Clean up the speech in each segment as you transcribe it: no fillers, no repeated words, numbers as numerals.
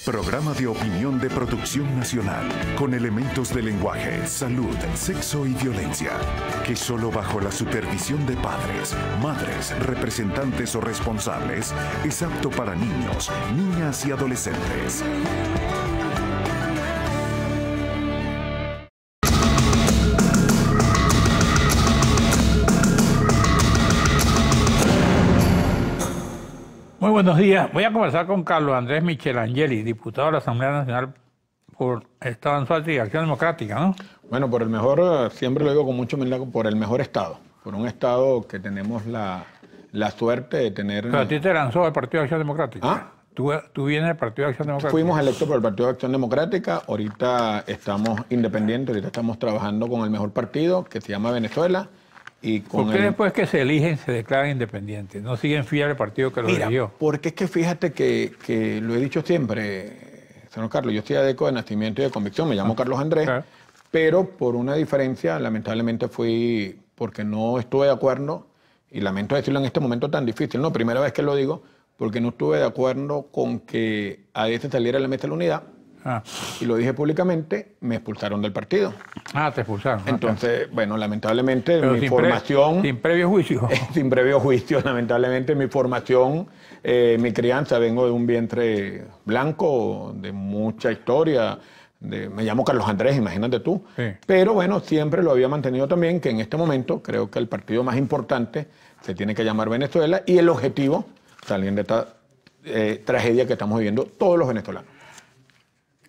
Programa de opinión de producción nacional, con elementos de lenguaje, salud, sexo y violencia, que solo bajo la supervisión de padres, madres, representantes o responsables es apto para niños, niñas y adolescentes. Muy buenos días. Voy a conversar con Carlos Andrés Michelangeli, diputado de la Asamblea Nacional por Estado Anzoátegui y Acción Democrática, ¿no? Bueno, por el mejor, siempre lo digo con mucho humildad, por el mejor Estado. Por un Estado que tenemos la suerte de tener... Pero a ti te lanzó el Partido de Acción Democrática. ¿Ah? Tú vienes del Partido de Acción Democrática. Fuimos electos por el Partido de Acción Democrática. Ahorita estamos independientes, ahorita estamos trabajando con el mejor partido, que se llama Venezuela. Y con ¿Por qué después que se eligen se declaran independientes? ¿No siguen fiel al partido que los eligió? Porque es que fíjate que lo he dicho siempre, señor Carlos, yo soy adeco de nacimiento y de convicción, me llamo Carlos Andrés, pero por una diferencia, lamentablemente fui porque no estuve de acuerdo, y lamento decirlo en este momento tan difícil, no, primera vez que lo digo, porque no estuve de acuerdo con que AES saliera de la mesa de la unidad, y lo dije públicamente, me expulsaron del partido. Te expulsaron. Entonces, bueno, lamentablemente pero mi formación... sin previo juicio. Sin previo juicio, lamentablemente mi formación, mi crianza, vengo de un vientre blanco, de mucha historia, me llamo Carlos Andrés, imagínate tú. Sí. Pero bueno, siempre lo había mantenido también, que en este momento creo que el partido más importante se tiene que llamar Venezuela y el objetivo, salir de esta tragedia que estamos viviendo todos los venezolanos.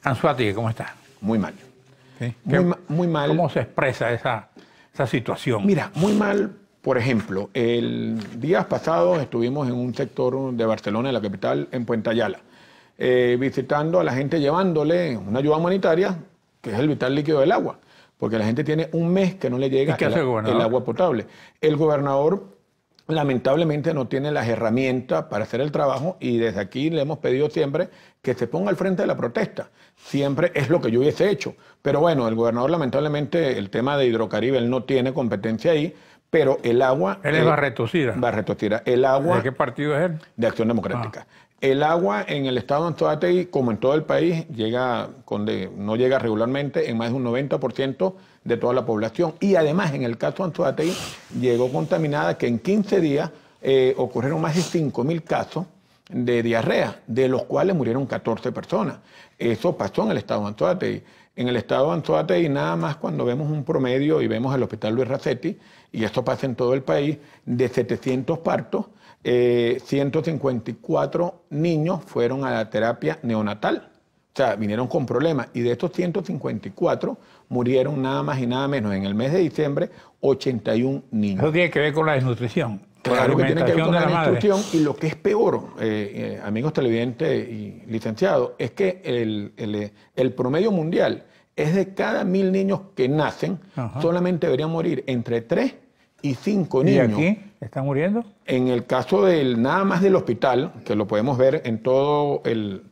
Anzoátegui, ¿cómo está? Muy mal. ¿Sí? Muy mal. ¿Cómo se expresa esa situación? Mira, muy mal, por ejemplo, el día pasado estuvimos en un sector de Barcelona, en la capital, en Puente Ayala, visitando a la gente, llevándole una ayuda humanitaria, que es el vital líquido del agua, porque la gente tiene un mes que no le llega el agua potable. El gobernador lamentablemente no tiene las herramientas para hacer el trabajo y desde aquí le hemos pedido siempre que se ponga al frente de la protesta. Siempre es lo que yo hubiese hecho. Pero bueno, el gobernador lamentablemente, el tema de Hidrocaribe, él no tiene competencia ahí, pero el agua... Él es Barreto Sira. Barreto Sira. El agua... ¿De qué partido es él? De Acción Democrática. El agua en el estado de Anzoátegui, como en todo el país, no llega regularmente en más de un 90% de toda la población. Y además, en el caso de Anzoátegui, llegó contaminada, que en 15 días ocurrieron más de 5.000 casos de diarrea, de los cuales murieron 14 personas. Eso pasó en el estado de Anzoátegui. En el estado de Anzoátegui, nada más cuando vemos un promedio y vemos el hospital Luis Racetti, y esto pasa en todo el país, de 700 partos, 154 niños fueron a la terapia neonatal. O sea, vinieron con problemas. Y de estos 154 murieron nada más y nada menos en el mes de diciembre 81 niños. Eso tiene que ver con la desnutrición. Claro que tiene que ver con la desnutrición. Y lo que es peor, amigos televidentes y licenciados, es que el promedio mundial es de cada 1.000 niños que nacen, solamente deberían morir entre 3 y 5 niños. ¿Y aquí están muriendo? En el caso nada más del hospital, que lo podemos ver en todo el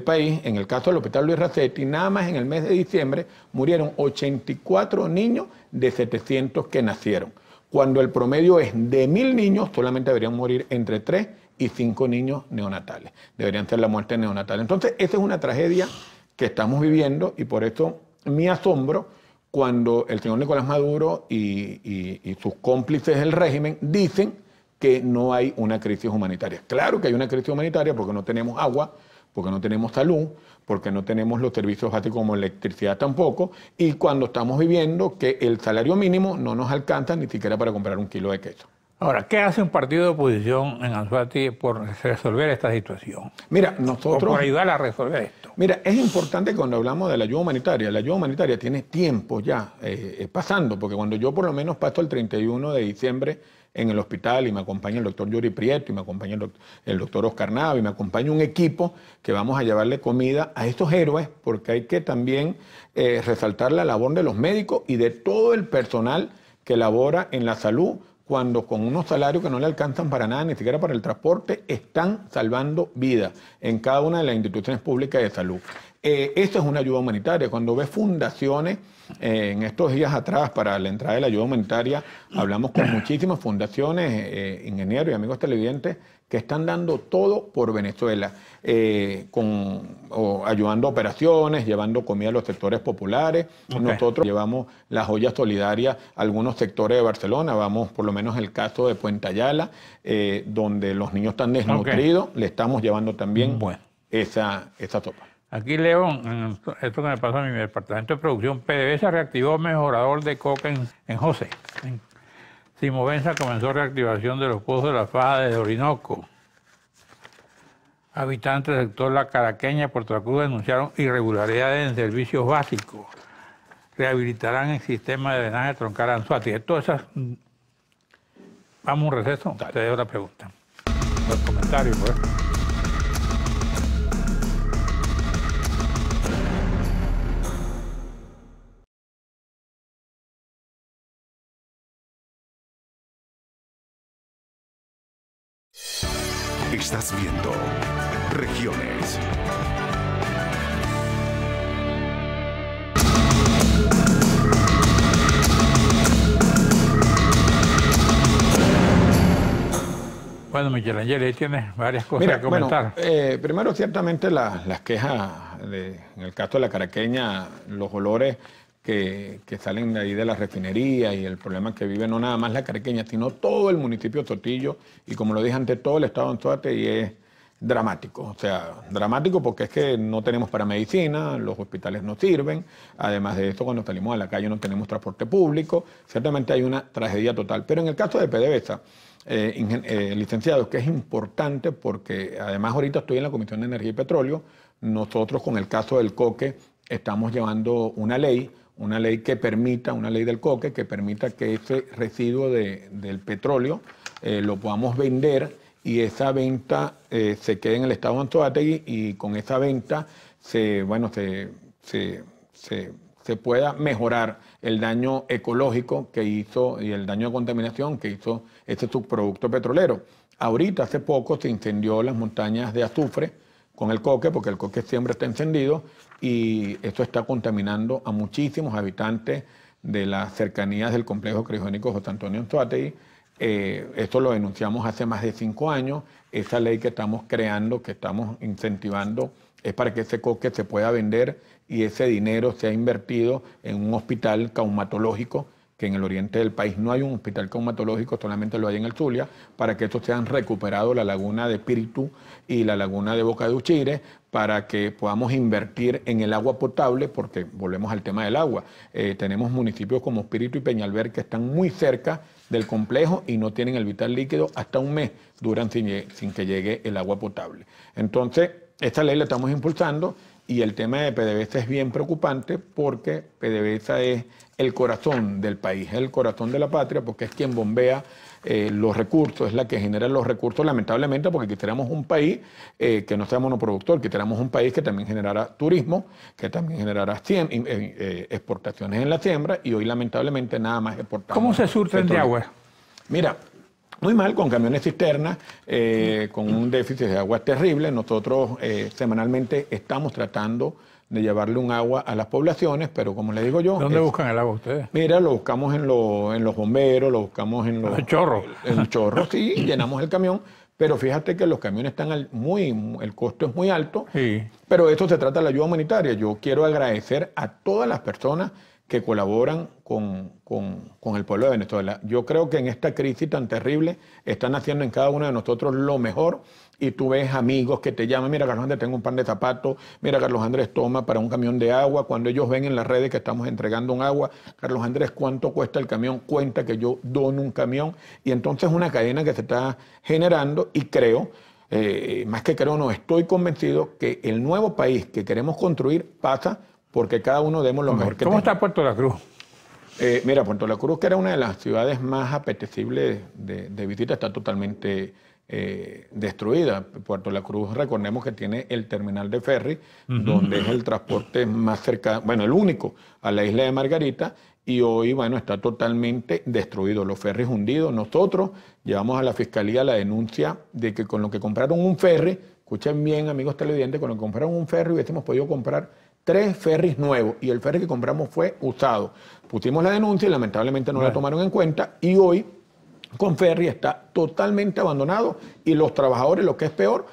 país, en el caso del hospital Luis Racetti, nada más en el mes de diciembre murieron 84 niños de 700 que nacieron. Cuando el promedio es de 1.000 niños, solamente deberían morir entre 3 y 5 niños neonatales. Deberían ser la muerte neonatal. Entonces, esa es una tragedia que estamos viviendo y por eso mi asombro cuando el señor Nicolás Maduro y sus cómplices del régimen dicen que no hay una crisis humanitaria. Claro que hay una crisis humanitaria porque no tenemos agua, porque no tenemos salud, porque no tenemos los servicios básicos como electricidad tampoco, y cuando estamos viviendo que el salario mínimo no nos alcanza ni siquiera para comprar un kilo de queso. Ahora, ¿qué hace un partido de oposición en Anzoátegui por resolver esta situación? Mira, nosotros... O por ayudar a resolver esto. Mira, es importante cuando hablamos de la ayuda humanitaria tiene tiempo ya pasando, porque cuando yo por lo menos paso el 31 de diciembre en el hospital y me acompaña el doctor Yuri Prieto y me acompaña el doctor Oscar Nava y me acompaña un equipo que vamos a llevarle comida a estos héroes, porque hay que también resaltar la labor de los médicos y de todo el personal que labora en la salud, cuando con unos salarios que no le alcanzan para nada, ni siquiera para el transporte, están salvando vidas en cada una de las instituciones públicas de salud. Esto es una ayuda humanitaria. Cuando ves fundaciones, en estos días atrás, para la entrada de la ayuda humanitaria, hablamos con muchísimas fundaciones, ingenieros y amigos televidentes, que están dando todo por Venezuela, ayudando a operaciones, llevando comida a los sectores populares. Okay. Nosotros llevamos las ollas solidarias a algunos sectores de Barcelona, vamos por lo menos el caso de Puente Ayala, donde los niños están desnutridos, le estamos llevando también esa sopa. Aquí leo, esto que me pasa en mi departamento de producción, PDVSA reactivó mejorador de coca en José. Simovensa comenzó reactivación de los pozos de la faja de Orinoco. Habitantes del sector La Caraqueña, Puerto La Cruz, denunciaron irregularidades en servicios básicos. Rehabilitarán el sistema de drenaje troncal Anzoátegui. Todas esas... Vamos a un receso. Dale. Te dejo la pregunta. Los comentarios, pues. Estás viendo Regiones. Bueno, Michelangelo, ahí tienes varias cosas que comentar. Bueno, primero, ciertamente las quejas, en el caso de La Caraqueña, los olores que salen de ahí de la refinería y el problema que vive no nada más La Caraqueña, sino todo el municipio de Sotillo y, como lo dije antes, todo el estado de Anzoátegui es dramático. O sea, dramático porque es que no tenemos para medicina, los hospitales no sirven, además de eso, cuando salimos a la calle no tenemos transporte público, ciertamente hay una tragedia total. Pero en el caso de PDVSA, licenciado, que es importante porque además ahorita estoy en la Comisión de Energía y Petróleo, nosotros con el caso del coque estamos llevando una ley que permita, una ley del coque, que permita que ese residuo del petróleo lo podamos vender y esa venta se quede en el estado de Anzoátegui y con esa venta se pueda mejorar el daño ecológico que hizo y el daño de contaminación que hizo ese subproducto petrolero. Ahorita, hace poco, se incendió las montañas de azufre con el coque, porque el coque siempre está encendido, y esto está contaminando a muchísimos habitantes de las cercanías del complejo criogénico José Antonio Anzoátegui. Esto lo denunciamos hace más de 5 años. Esa ley que estamos creando, que estamos incentivando, es para que ese coque se pueda vender y ese dinero sea invertido en un hospital caumatológico, que en el oriente del país no hay un hospital caumatológico, solamente lo hay en el Zulia, para que estos sean recuperados la laguna de Espíritu y la laguna de Boca de Uchire, para que podamos invertir en el agua potable, porque volvemos al tema del agua. Tenemos municipios como Espíritu y Peñalver que están muy cerca del complejo y no tienen el vital líquido, hasta un mes duran sin que llegue el agua potable. Entonces, esta ley la estamos impulsando y el tema de PDVSA es bien preocupante porque PDVSA es el corazón del país, es el corazón de la patria, porque es quien bombea los recursos, es la que genera los recursos, lamentablemente, porque quisiéramos un país que no sea monoproductor, quisiéramos un país que también generara turismo, que también generara exportaciones en la siembra, y hoy lamentablemente nada más exportamos. ¿Cómo se surten de agua? Mira, muy mal, con camiones cisternas, con un déficit de agua terrible. Nosotros semanalmente estamos tratando de llevarle un agua a las poblaciones, pero como le digo yo... ¿Dónde buscan el agua ustedes? Mira, lo buscamos en los bomberos, lo buscamos en los... ¿El chorro? En el chorro, sí, llenamos el camión, pero fíjate que los camiones están el costo es muy alto, sí. Pero esto se trata de la ayuda humanitaria. Yo quiero agradecer a todas las personas que colaboran con el pueblo de Venezuela. Yo creo que en esta crisis tan terrible están haciendo en cada uno de nosotros lo mejor, y tú ves amigos que te llaman: mira, Carlos Andrés, tengo un pan de zapatos, mira, Carlos Andrés, toma para un camión de agua. Cuando ellos ven en las redes que estamos entregando un agua: Carlos Andrés, ¿cuánto cuesta el camión? Cuenta que yo dono un camión. Y entonces una cadena que se está generando, y creo, más que creo, no, estoy convencido que el nuevo país que queremos construir pasa porque cada uno demos lo mejor que ¿Cómo tenga. está Puerto La Cruz? Mira, Puerto La Cruz, que era una de las ciudades más apetecibles de visita, está totalmente destruida. Puerto La Cruz, recordemos que tiene el terminal de ferry, donde es el transporte más cercano, bueno, el único, a la isla de Margarita, y hoy, bueno, está totalmente destruido, los ferries hundidos. Nosotros llevamos a la Fiscalía la denuncia de que con lo que compraron un ferry, escuchen bien, amigos televidentes, cuando compraron un ferry hubiésemos podido comprar 3 ferries nuevos y el ferry que compramos fue usado. Pusimos la denuncia y lamentablemente no la tomaron en cuenta y hoy Conferri está totalmente abandonado y los trabajadores, lo que es peor,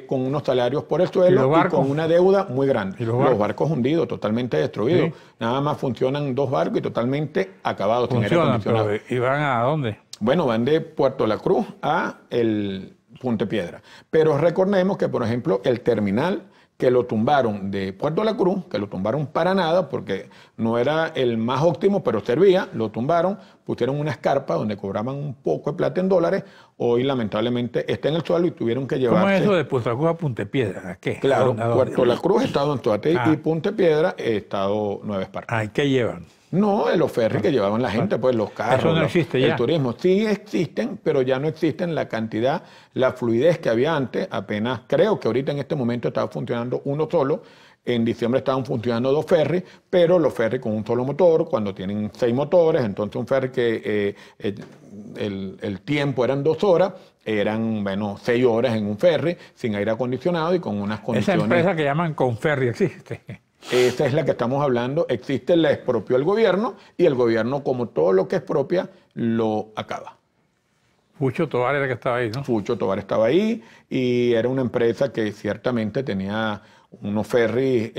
con unos salarios por el suelo y con una deuda muy grande. Los barcos hundidos, totalmente destruidos. Sí. Nada más funcionan 2 barcos y totalmente acabados. Funcionan, pero ¿y van a dónde? Bueno, van de Puerto La Cruz a el Punta Piedra. Pero recordemos que, por ejemplo, el terminal que lo tumbaron de Puerto La Cruz, que lo tumbaron para nada, porque no era el más óptimo, pero servía, lo tumbaron, pusieron una escarpa donde cobraban un poco de plata en dólares, hoy lamentablemente está en el suelo y tuvieron que llevarse... ¿Cómo es eso de Puerto La Cruz a Punta Piedra? ¿A qué? Claro, Puerto La Cruz, Estado Anzoátegui, y Punta Piedra, Estado Nueva Esparta. ¿Y qué llevan? No, los ferries que llevaban la gente, pues los carros. Eso no existe ya. El turismo sí existen, pero ya no existen la cantidad, la fluidez que había antes. Apenas creo que ahorita en este momento estaba funcionando uno solo. En diciembre estaban funcionando 2 ferries, pero los ferries con un solo motor, cuando tienen 6 motores, entonces un ferry que el tiempo eran 2 horas, eran, bueno, 6 horas en un ferry, sin aire acondicionado y con unas condiciones... Esa empresa que llaman Conferri existe. Esa es la que estamos hablando. Existe, la expropió el gobierno y el gobierno, como todo lo que expropia, lo acaba. Fucho Tovar era que estaba ahí, ¿no? Fucho Tovar estaba ahí y era una empresa que ciertamente tenía unos ferries,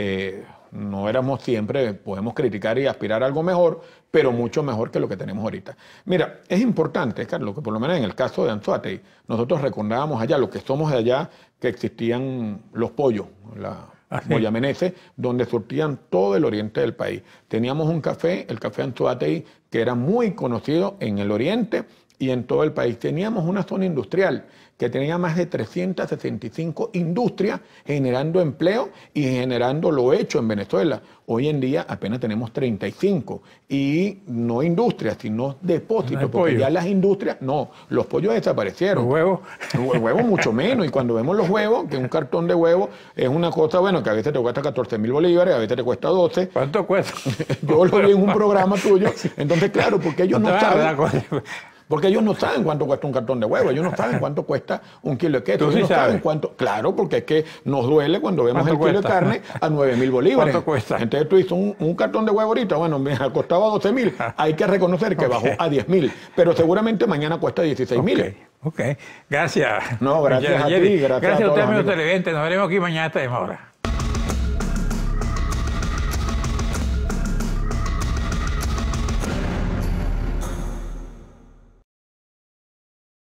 no éramos siempre, podemos criticar y aspirar a algo mejor, pero mucho mejor que lo que tenemos ahorita. Mira, es importante, Carlos, que por lo menos en el caso de Anzoátegui, nosotros recordábamos allá, los que somos de allá, que existían los pollos, Moyameneses, donde surtían todo el oriente del país. Teníamos un café, el Café Anzoátegui, que era muy conocido en el oriente y en todo el país. Teníamos una zona industrial que tenía más de 365 industrias generando empleo y generando lo hecho en Venezuela. Hoy en día apenas tenemos 35 y no industrias, sino depósitos, porque ya las industrias, no, los pollos desaparecieron. ¿Los huevos? Los huevos mucho menos, y cuando vemos los huevos, que un cartón de huevos es una cosa, bueno, que a veces te cuesta 14.000 bolívares, a veces te cuesta 12. ¿Cuánto cuesta? Yo lo vi en un programa tuyo, entonces claro, porque ellos no saben... Porque ellos no saben cuánto cuesta un cartón de huevo, ellos no saben cuánto cuesta un kilo de queso, ellos no saben cuánto... Claro, porque es que nos duele cuando vemos el kilo de carne a 9.000 bolívares. ¿Cuánto cuesta? Entonces tú dices, un cartón de huevo ahorita, bueno, me costaba 12.000, hay que reconocer que bajó a 10.000, pero seguramente mañana cuesta 16.000. Ok, gracias. No, gracias a ti, gracias a usted, todos, amigo televidente, nos veremos aquí mañana a esta misma hora.